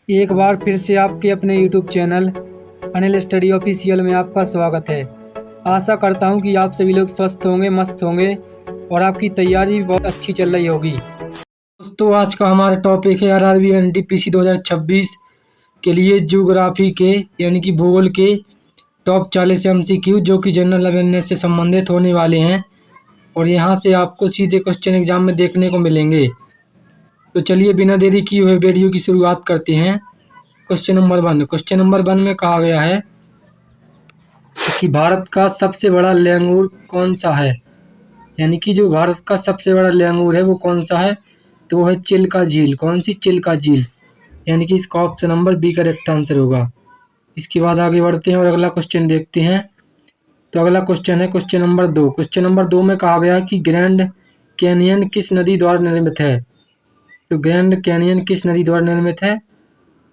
एक बार फिर से आपके अपने YouTube channel Anil study official में आपका स्वागत है। आशा करता हूं कि आप सभी लोग स्वस्थ होंगे, मस्त होंगे और आपकी तैयारी भी बहुत अच्छी चल रही होगी। दोस्तों, आज का हमारा टॉपिक है आरआरबी एनटीपीसी 2026 के लिए ज्योग्राफी के यानी कि भूगोल के टॉप 40 MCQ जो कि जनरल अवेयरनेस से संबंधित होने वाले हैं और यहाँ से आपको सीधे क्वेश्चन एग्जाम में देखने को मिलेंगे। तो चलिए बिना देरी किए हुए वीडियो की शुरुआत करते हैं। Question number 1। क्वेश्चन नंबर 1 में कहा गया है कि भारत का सबसे बड़ा लैंगूर कौन सा है, यानी कि जो भारत का सबसे बड़ा लैंगूर है वो कौन सा है, तो वो है चिल्का झील। कौन सी? चिल्का झील, यानी कि इसका option number B correct answer होगा। इसके बाद आगे बढ़ते हैं और अगला क्वेश्चन देखते हैं। तो अगला क्वेश्चन है क्वेश्चन नंबर 2। क्वेश्चन नंबर 2 में कहा गया कि ग्रैंड कैनियन किस नदी द्वारा निर्मित है। तो ग्रैंड कैनियन किस नदी द्वारा निर्मित है,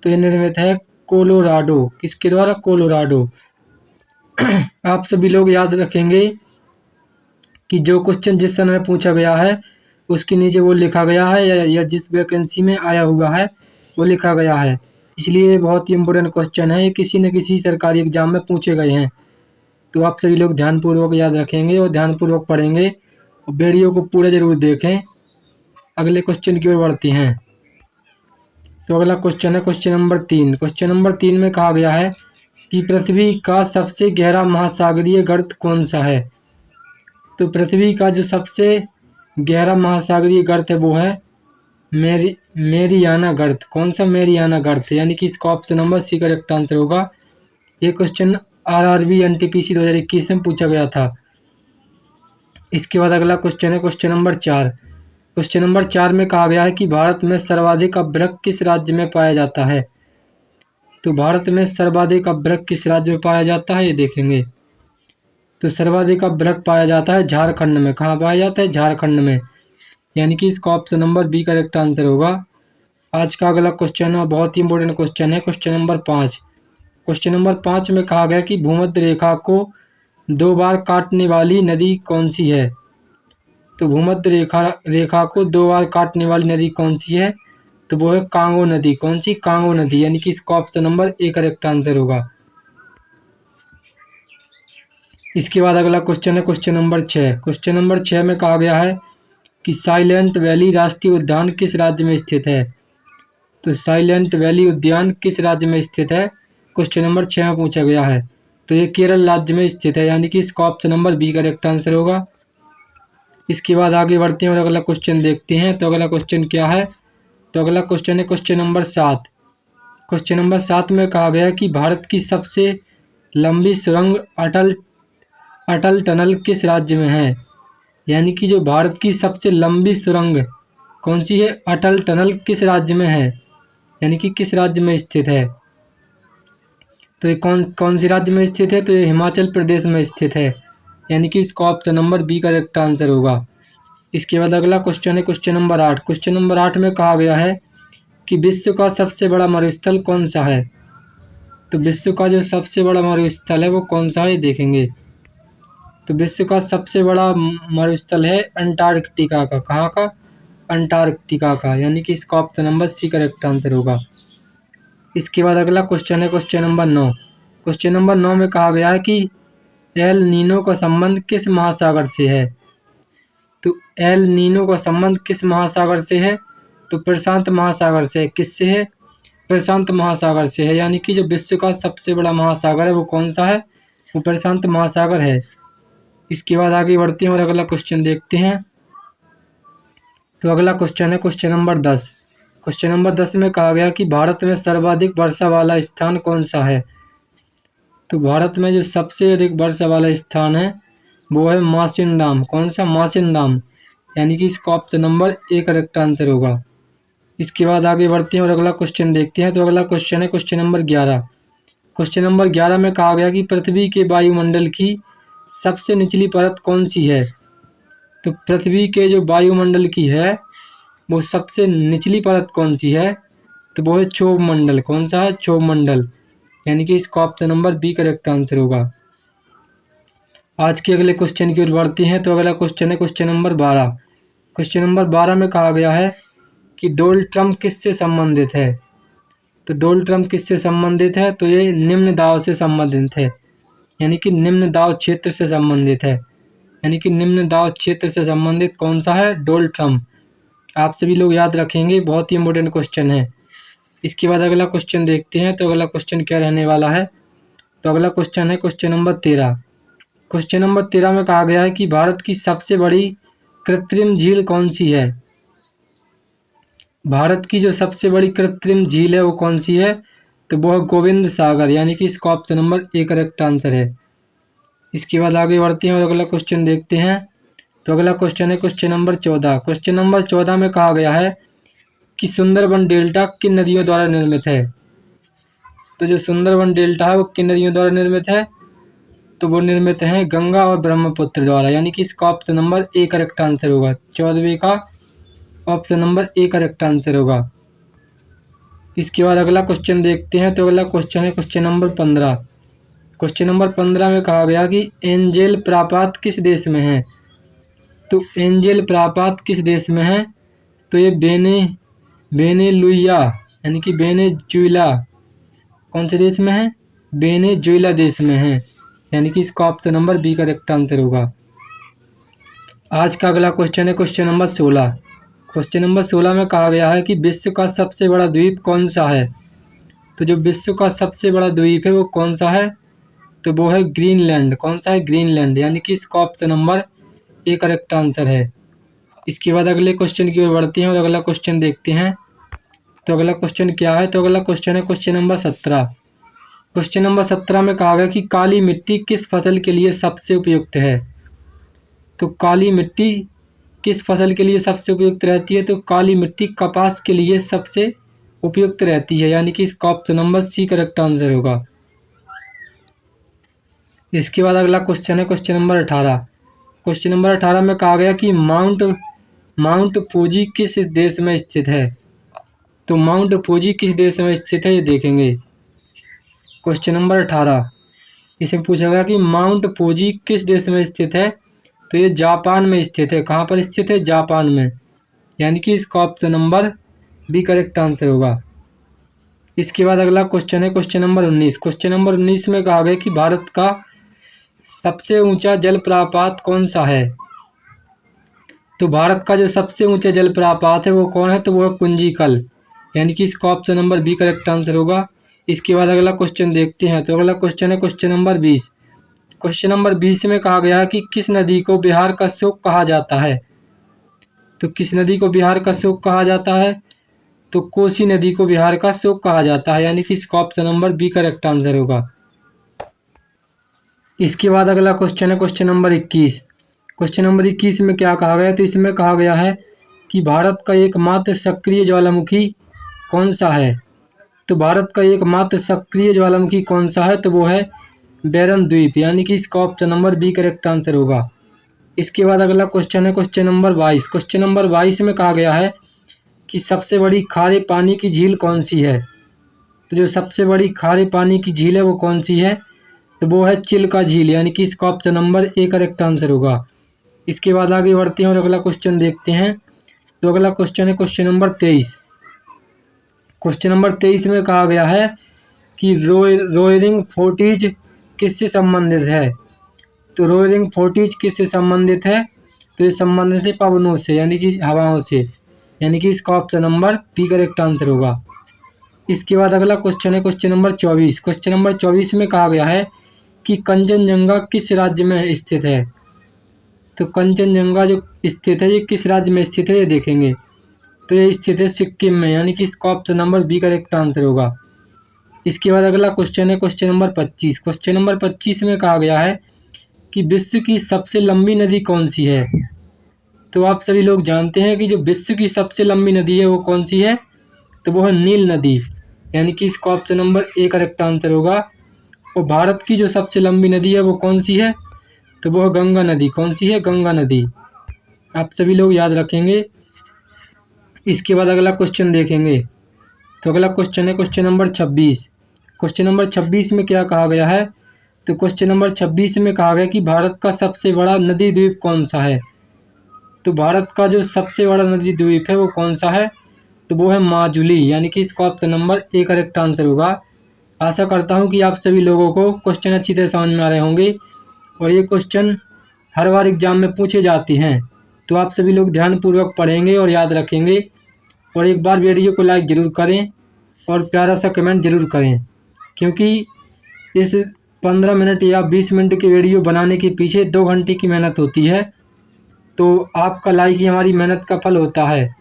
तो ये निर्मित है कोलोराडो। किसके द्वारा? कोलोराडो। आप सभी लोग याद रखेंगे कि जो क्वेश्चन जिस समय पूछा गया है उसके नीचे वो लिखा गया है या जिस वैकेंसी में आया हुआ है वो लिखा गया है, इसलिए बहुत ही इम्पोर्टेंट क्वेश्चन है। ये किसी न किसी सरकारी एग्जाम में पूछे गए हैं, तो आप सभी लोग ध्यानपूर्वक याद रखेंगे और ध्यानपूर्वक पढ़ेंगे और वीडियो को पूरा जरूर देखें। अगले क्वेश्चन की ओर बढ़ते हैं। तो अगला क्वेश्चन है क्वेश्चन नंबर 3। क्वेश्चन नंबर 3 में कहा गया है कि पृथ्वी का सबसे गहरा महासागरीय गर्त कौन सा है। तो पृथ्वी का जो सबसे गहरा महासागरीय गर्त है वो है मेरियाना गर्त। कौन सा? मेरियाना गर्त, यानी कि इसका option number C correct answer होगा। ये क्वेश्चन आरआरबी एनटीपीसी 2021 में पूछा गया था। इसके बाद अगला क्वेश्चन है क्वेश्चन नंबर 4। क्वेश्चन नंबर 4 में कहा गया है कि भारत में सर्वाधिक अभ्रक किस राज्य में पाया जाता है। तो भारत में सर्वाधिक अभ्रक किस राज्य में पाया जाता है, ये देखेंगे। तो सर्वाधिक अभ्रक पाया जाता है झारखंड में। कहाँ पाया जाता है? झारखंड में, यानी कि इसका option number B correct answer होगा। आज का अगला क्वेश्चन है, बहुत ही इंपॉर्टेंट क्वेश्चन है, क्वेश्चन नंबर 5। क्वेश्चन नंबर 5 में कहा गया कि भूमध्य रेखा को 2 बार काटने वाली नदी कौन सी है। तो भूमध्य रेखा को 2 बार काटने वाली नदी कौन सी है, तो वो है कांगो नदी। कौन सी? कांगो नदी, यानी कि इसका option number A correct answer होगा। इसके बाद अगला क्वेश्चन है क्वेश्चन नंबर 6। क्वेश्चन नंबर 6 में कहा गया है कि साइलेंट वैली राष्ट्रीय उद्यान किस राज्य में स्थित है। तो साइलेंट वैली उद्यान किस राज्य में स्थित है, क्वेश्चन नंबर 6 में पूछा गया है। तो ये केरल राज्य में स्थित है, यानी कि इसका option number B correct answer होगा। इसके बाद आगे बढ़ते हैं और अगला क्वेश्चन देखते हैं। तो अगला क्वेश्चन क्या है, तो अगला क्वेश्चन है क्वेश्चन नंबर 7। क्वेश्चन नंबर 7 में कहा गया कि भारत की सबसे लंबी सुरंग अटल टनल किस राज्य में है, यानी कि जो भारत की सबसे लंबी सुरंग कौन सी है, अटल टनल किस राज्य में है, यानी कि किस राज्य में स्थित है। तो ये कौन सी राज्य में स्थित है, तो ये हिमाचल प्रदेश में स्थित है, यानी कि इसका option number B correct answer होगा। इसके बाद अगला क्वेश्चन है क्वेश्चन नंबर 8। क्वेश्चन नंबर 8 में कहा गया है कि विश्व का सबसे बड़ा मरुस्थल कौन सा है। तो विश्व का जो सबसे बड़ा मरुस्थल है वो कौन सा है, देखेंगे। तो विश्व का सबसे बड़ा मरुस्थल है अंटार्कटिका का। कहाँ का? अंटार्कटिका का, यानी कि इसका option number C correct answer होगा। इसके बाद अगला क्वेश्चन है क्वेश्चन नंबर 9। क्वेश्चन नंबर 9 में कहा गया है कि एल नीनो का संबंध किस महासागर से है। तो एल नीनो का संबंध किस महासागर से है, तो प्रशांत महासागर से। किससे है? प्रशांत महासागर से है, यानी कि जो विश्व का सबसे बड़ा महासागर है वो कौन सा है, वो प्रशांत महासागर है। इसके बाद आगे बढ़ते हैं और अगला क्वेश्चन देखते हैं। तो अगला क्वेश्चन है क्वेश्चन नंबर 10। क्वेश्चन नंबर 10 में कहा गया कि भारत में सर्वाधिक वर्षा वाला स्थान कौन सा है। तो भारत में जो सबसे अधिक वर्षा वाला स्थान है वो है मासिनराम। कौन सा? मासिनराम, यानी कि इसका option number A correct answer होगा। इसके बाद आगे बढ़ते हैं और अगला क्वेश्चन देखते हैं। तो अगला क्वेश्चन है क्वेश्चन नंबर 11। क्वेश्चन नंबर 11 में कहा गया कि पृथ्वी के वायुमंडल की सबसे निचली परत कौन सी है। तो पृथ्वी के जो वायुमंडल की है वो सबसे निचली परत कौन सी है, तो वो है क्षोभ मंडल। कौन सा है? क्षोभ मंडल, यानी कि इसका option number B correct answer होगा। आज के अगले क्वेश्चन की ओर बढ़ते हैं। तो अगला क्वेश्चन है क्वेश्चन नंबर 12। क्वेश्चन नंबर 12 में कहा गया है कि डोनाल्ड ट्रंप किससे संबंधित है। तो डोलट्रम किससे संबंधित है? तो ये निम्न दाब से संबंधित है, यानी कि निम्न दाब क्षेत्र से संबंधित है। यानी कि निम्न दाब क्षेत्र से संबंधित कौन सा है? डोलट्रम। आप सभी लोग याद रखेंगे, बहुत ही इंपॉर्टेंट क्वेश्चन है। इसके बाद अगला क्वेश्चन देखते हैं। तो अगला क्वेश्चन क्या रहने वाला है? तो अगला क्वेश्चन है क्वेश्चन नंबर 13। क्वेश्चन नंबर 13 में कहा गया है कि भारत की सबसे बड़ी कृत्रिम झील कौन सी है? भारत की जो सबसे बड़ी कृत्रिम झील है वो कौन सी है? तो वो है गोविंद सागर, यानी कि इसका option number A correct answer है। इसके बाद आगे बढ़ते हैं और अगला क्वेश्चन देखते हैं। तो अगला क्वेश्चन है क्वेश्चन नंबर 14। क्वेश्चन नंबर 14 में कहा गया है कि सुंदरबन डेल्टा किन नदियों द्वारा निर्मित है? तो जो सुंदरबन डेल्टा है वो किन नदियों द्वारा निर्मित है? तो वो निर्मित है गंगा और ब्रह्मपुत्र द्वारा, यानी कि इसका option number A correct answer होगा। 14वीं का option number A correct answer होगा। इसके बाद अगला क्वेश्चन देखते हैं। तो अगला क्वेश्चन है क्वेश्चन नंबर 15। क्वेश्चन नंबर 15 में कहा गया कि एंजेल प्रपात किस देश में है? तो एंजेल प्रपात किस देश में है? तो ये वेनेजुएला, यानी कि वेनेजुएला कौन से देश में है? वेनेजुएला देश में है, यानी कि इसका option number B correct answer होगा। आज का अगला क्वेश्चन है क्वेश्चन नंबर 16। क्वेश्चन नंबर 16 में कहा गया है कि विश्व का सबसे बड़ा द्वीप कौन सा है? तो जो विश्व का सबसे बड़ा द्वीप है वो कौन सा है? तो वो है ग्रीनलैंड। कौन सा है? ग्रीनलैंड, यानी कि इसका option number A correct answer है। इसके बाद अगले क्वेश्चन की ओर बढ़ते हैं और अगला क्वेश्चन देखते हैं। तो अगला क्वेश्चन क्या है? तो अगला क्वेश्चन है क्वेश्चन नंबर 17। क्वेश्चन नंबर 17 में कहा गया कि काली मिट्टी किस फसल के लिए सबसे उपयुक्त है? तो काली मिट्टी किस फसल के लिए सबसे उपयुक्त रहती है? तो काली मिट्टी कपास के लिए सबसे उपयुक्त रहती है, यानी कि इसका option number C correct answer होगा। इसके बाद अगला क्वेश्चन है क्वेश्चन नंबर 18। क्वेश्चन नंबर 18 में कहा गया कि माउंट फूजी किस देश में स्थित है? तो माउंट फूजी किस देश में स्थित है ये देखेंगे। क्वेश्चन नंबर 18 इसमें पूछा गया कि माउंट फूजी किस देश में स्थित है? तो ये जापान में स्थित है। कहाँ पर स्थित है? जापान में, यानी कि इसका option number B correct answer होगा। इसके बाद अगला क्वेश्चन है क्वेश्चन नंबर 19। क्वेश्चन नंबर 19 में कहा गया कि भारत का सबसे ऊंचा जलप्रपात कौन सा है? तो भारत का जो सबसे ऊंचा जलप्रपात है वो कौन है? तो वो है कुंजीकल, यानी कि इसका option number B correct answer होगा। इसके बाद अगला क्वेश्चन देखते हैं। तो अगला क्वेश्चन है क्वेश्चन नंबर 20। क्वेश्चन नंबर 20 में कहा गया है कि किस नदी को बिहार का शोक कहा जाता है? तो किस नदी को बिहार का शोक कहा जाता है? तो कोसी नदी को बिहार का शोक कहा जाता है, यानी कि इसका option number B correct answer होगा। इसके बाद अगला क्वेश्चन है क्वेश्चन नंबर 21। क्वेश्चन नंबर 21 में क्या कहा गया? तो इसमें कहा गया है कि भारत का एकमात्र सक्रिय ज्वालामुखी कौन सा है? तो भारत का एकमात्र सक्रिय ज्वालामुखी कौन सा है? तो वो है बैरन द्वीप, यानी कि इसका option number B correct answer होगा। इसके बाद अगला क्वेश्चन है क्वेश्चन नंबर 22। क्वेश्चन नंबर 22 में कहा गया है कि सबसे बड़ी खारे पानी की झील कौन सी है? तो जो सबसे बड़ी खारे पानी की झील है वो कौन सी है? तो वो है चिल्का झील, यानी कि इसका option number A correct answer होगा। इसके बाद आगे बढ़ते हैं और अगला क्वेश्चन देखते हैं। तो अगला क्वेश्चन है क्वेश्चन नंबर 23। क्वेश्चन नंबर 23 में कहा गया है कि रोइंग फोर्टिज किससे संबंधित है? तो रोइंग फोर्टिज किससे संबंधित है? तो ये संबंधित है पवनों से, यानी कि हवाओं से, यानी कि इसका option number B correct answer होगा। इसके बाद अगला क्वेश्चन है क्वेश्चन नंबर 24। क्वेश्चन नंबर 24 में कहा गया है कि कंचनजंगा किस राज्य में स्थित है? तो कंचनजंगा जो स्थित है ये किस राज्य में स्थित है ये देखेंगे। तो ये स्थित है सिक्किम में, यानी कि इसका option number B correct answer होगा। इसके बाद अगला क्वेश्चन है क्वेश्चन नंबर 25। क्वेश्चन नंबर 25 में कहा गया है कि विश्व की सबसे लंबी नदी कौन सी है? तो आप सभी लोग जानते हैं कि जो विश्व की सबसे लंबी नदी है वो कौन सी है? तो वो है नील नदी, यानी कि इसका option number A correct answer होगा। और भारत की जो सबसे लंबी नदी है वो कौन सी है? तो वो है गंगा नदी। कौन सी है? गंगा नदी। आप सभी लोग याद रखेंगे। इसके बाद अगला क्वेश्चन देखेंगे। तो अगला क्वेश्चन है क्वेश्चन नंबर 26। क्वेश्चन नंबर 26 में क्या कहा गया है? तो क्वेश्चन नंबर 26 में कहा गया कि भारत का सबसे बड़ा नदी द्वीप कौन सा है? तो भारत का जो सबसे बड़ा नदी द्वीप है वो कौन सा है? तो वो है माजुली, यानी कि इसका option number A correct answer होगा। आशा करता हूँ कि आप सभी लोगों को क्वेश्चन अच्छी तरह समझ में आ रहे होंगे और ये क्वेश्चन हर बार एग्जाम में पूछे जाते हैं, तो आप सभी लोग ध्यानपूर्वक पढ़ेंगे और याद रखेंगे। और एक बार वीडियो को लाइक ज़रूर करें और प्यारा सा कमेंट ज़रूर करें, क्योंकि इस 15 मिनट या 20 मिनट की वीडियो बनाने के पीछे 2 घंटे की मेहनत होती है, तो आपका लाइक ही हमारी मेहनत का फल होता है।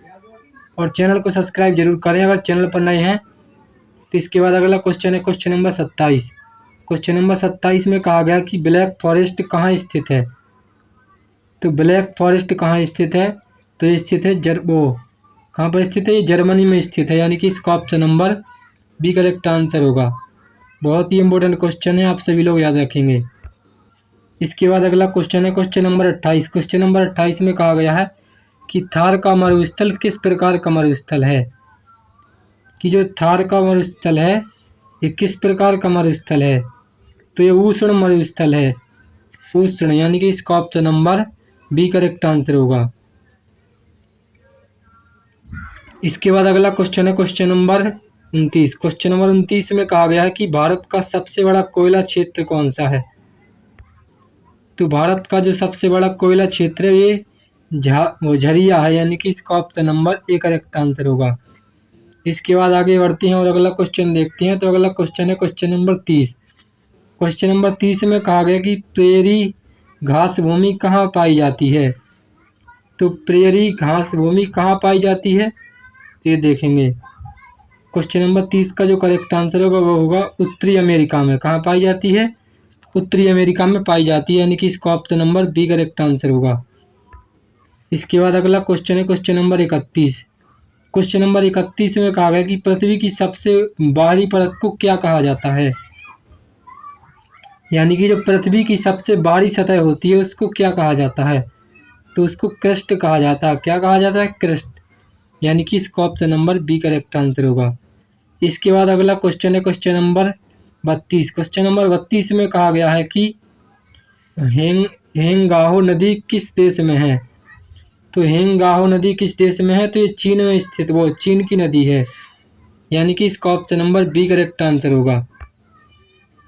और चैनल को सब्सक्राइब जरूर करें अगर चैनल पर नए हैं। तो इसके बाद अगला क्वेश्चन है क्वेश्चन नंबर 27। क्वेश्चन नंबर 27 में कहा गया कि ब्लैक फॉरेस्ट कहाँ स्थित है। तो ब्लैक फॉरेस्ट कहाँ स्थित है, तो ये स्थित है कहाँ पर स्थित है, ये जर्मनी में स्थित है, यानी कि इसका option number B correct answer होगा। बहुत ही इंपॉर्टेंट क्वेश्चन है, आप सभी लोग याद रखेंगे। इसके बाद अगला क्वेश्चन है क्वेश्चन नंबर 28। क्वेश्चन नंबर 28 में कहा गया है कि थार का मरुस्थल किस प्रकार का मरुस्थल है। कि जो थार का मरुस्थल है ये किस प्रकार का मरुस्थल है, तो ये उष्ण मरुस्थल है, उष्ण, यानी कि इसका option number B correct answer होगा। इसके बाद अगला क्वेश्चन है क्वेश्चन नंबर 29। क्वेश्चन नंबर 29 में कहा गया है कि भारत का सबसे बड़ा कोयला क्षेत्र कौन सा है। तो भारत का जो सबसे बड़ा कोयला क्षेत्र है ये झरिया है, यानी कि इसका option number A correct answer होगा। इसके बाद आगे बढ़ते हैं और अगला क्वेश्चन देखते हैं। तो अगला क्वेश्चन है क्वेश्चन नंबर 30। क्वेश्चन नंबर 30 में कहा गया कि प्रेरी घास भूमि कहाँ पाई जाती है। तो प्रेरी घास भूमि कहाँ पाई जाती है, तो ये देखेंगे। क्वेश्चन नंबर 30 का जो करेक्ट आंसर होगा वो होगा उत्तरी अमेरिका में। कहाँ पाई जाती है, उत्तरी अमेरिका में पाई जाती है, यानी कि इसका option number B correct answer होगा। इसके बाद अगला क्वेश्चन है क्वेश्चन नंबर 31। क्वेश्चन नंबर 31 में कहा गया कि पृथ्वी की सबसे बाहरी परत को क्या कहा जाता है। यानी कि जो पृथ्वी की सबसे बाहरी सतह होती है उसको क्या कहा जाता है, तो उसको क्रस्ट कहा जाता है। क्या कहा जाता है, क्रस्ट, यानी कि इसका option number B correct answer होगा। इसके बाद अगला क्वेश्चन है क्वेश्चन नंबर 32। क्वेश्चन नंबर 32 में कहा गया है कि हेंगाहो नदी किस देश में है। तो हेंगाहो नदी किस देश में है, तो ये चीन में स्थित, वो चीन की नदी है, यानी कि इसका option number B correct answer होगा।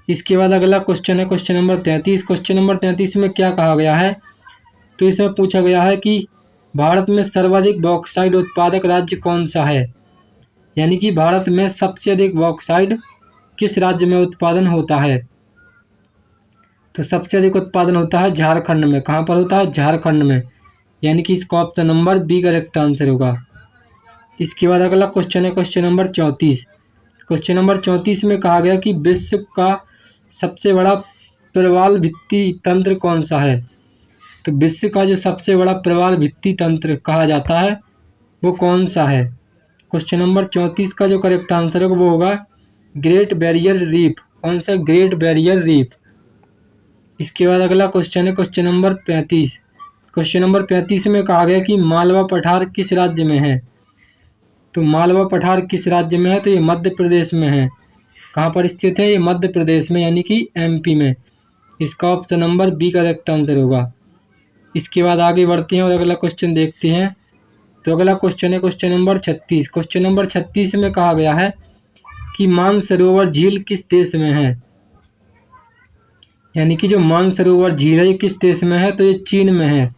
इसके बाद अगला क्वेश्चन है क्वेश्चन नंबर 33। क्वेश्चन नंबर 33 में क्या कहा गया है, तो इसमें पूछा गया है कि भारत में सर्वाधिक बॉक्साइट उत्पादक राज्य कौन सा है। यानी कि भारत में सबसे अधिक बॉक्साइट किस राज्य में उत्पादन होता है। तो सबसे अधिक उत्पादन होता है झारखंड में। कहाँ पर होता है, झारखंड में, यानी कि इसका option number B correct answer होगा। इसके बाद अगला क्वेश्चन है क्वेश्चन नंबर 34। क्वेश्चन नंबर 34 में कहा गया कि विश्व का सबसे बड़ा प्रवाल भित्ति तंत्र कौन सा है। तो विश्व का जो सबसे बड़ा प्रवाल भित्ति तंत्र कहा जाता है वो कौन सा है। क्वेश्चन नंबर 34 का जो करेक्ट आंसर होगा वो होगा ग्रेट बैरियर रीफ। कौन सा, ग्रेट बैरियर रीफ। इसके बाद अगला क्वेश्चन है क्वेश्चन नंबर 35। क्वेश्चन नंबर 35 में कहा गया कि मालवा पठार किस राज्य में है। तो मालवा पठार किस राज्य में है, तो ये मध्य प्रदेश में है। कहाँ पर स्थित है, ये मध्य प्रदेश में, यानी कि एमपी में। इसका option number B correct answer होगा। इसके बाद आगे बढ़ते हैं और अगला क्वेश्चन देखते हैं। तो अगला क्वेश्चन है क्वेश्चन नंबर 36। क्वेश्चन नंबर 36 में कहा गया है कि मानसरोवर झील किस देश में है। यानी कि जो मानसरोवर झील है ये किस देश में है, तो ये चीन में है,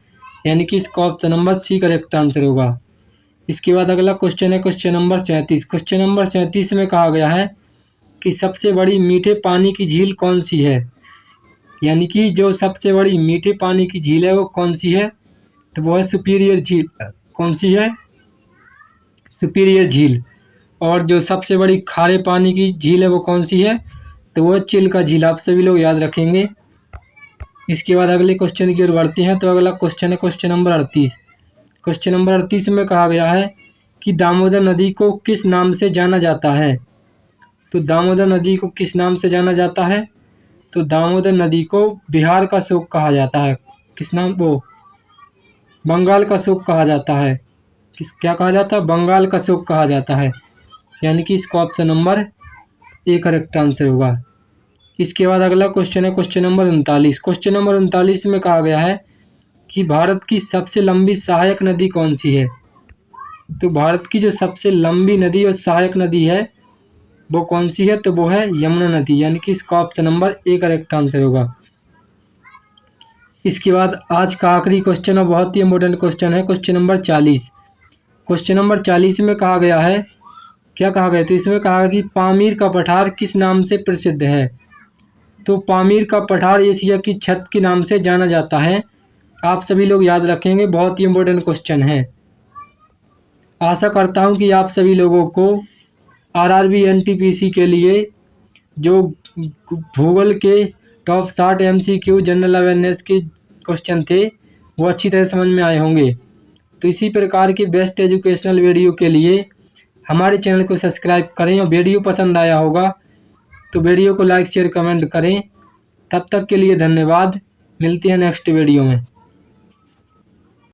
यानी कि इसका option number C correct answer होगा। इसके बाद अगला क्वेश्चन है क्वेश्चन नंबर 37। क्वेश्चन नंबर 37 में कहा गया है कि सबसे बड़ी मीठे पानी की झील कौन सी है। यानी कि जो सबसे बड़ी मीठे पानी की झील है वो कौन सी है, तो वो है सुपीरियर झील। कौन सी है, सुपीरियर झील। और जो सबसे बड़ी खारे पानी की झील है वो कौन सी है, तो वो है चिल्का झील। आप सभी लोग याद रखेंगे। इसके बाद अगले क्वेश्चन की ओर बढ़ते हैं। तो अगला क्वेश्चन है क्वेश्चन नंबर 38। क्वेश्चन नंबर 38 में कहा गया है कि दामोदर नदी को किस नाम से जाना जाता है। तो दामोदर नदी को किस नाम से जाना जाता है, तो दामोदर नदी को बिहार का शोक कहा जाता है। किस नाम, वो बंगाल का शोक कहा जाता है। क्या कहा जाता है, बंगाल का शोक कहा जाता है, यानी कि इसका option number A correct answer होगा। इसके बाद अगला क्वेश्चन है क्वेश्चन नंबर 39। क्वेश्चन नंबर 39 में कहा गया है कि भारत की सबसे लंबी सहायक नदी कौन सी है। तो भारत की जो सबसे लंबी नदी और सहायक नदी है वो कौन सी है? तो वो है यमुना नदी, यानी कि इसका option number A correct answer होगा। इसके बाद आज का आखिरी क्वेश्चन और बहुत ही इंपॉर्टेंट क्वेश्चन है, क्वेश्चन नंबर 40। क्वेश्चन नंबर 40 में कहा गया है, क्या कहा गया? तो इसमें कहा कि पामीर का पठार किस नाम से प्रसिद्ध है? तो पामीर का पठार एशिया की छत के नाम से जाना जाता है। आप सभी लोग याद रखेंगे, बहुत ही इंपॉर्टेंट क्वेश्चन है। आशा करता हूं कि आप सभी लोगों को आरआरबी एनटीपीसी के लिए जो भूगोल के टॉप 60 एमसीक्यू जनरल अवेयरनेस के क्वेश्चन थे वो अच्छी तरह समझ में आए होंगे। तो इसी प्रकार के बेस्ट एजुकेशनल वीडियो के लिए हमारे चैनल को सब्सक्राइब करें और वीडियो पसंद आया होगा तो वीडियो को लाइक शेयर कमेंट करें। तब तक के लिए धन्यवाद, मिलते हैं नेक्स्ट वीडियो में।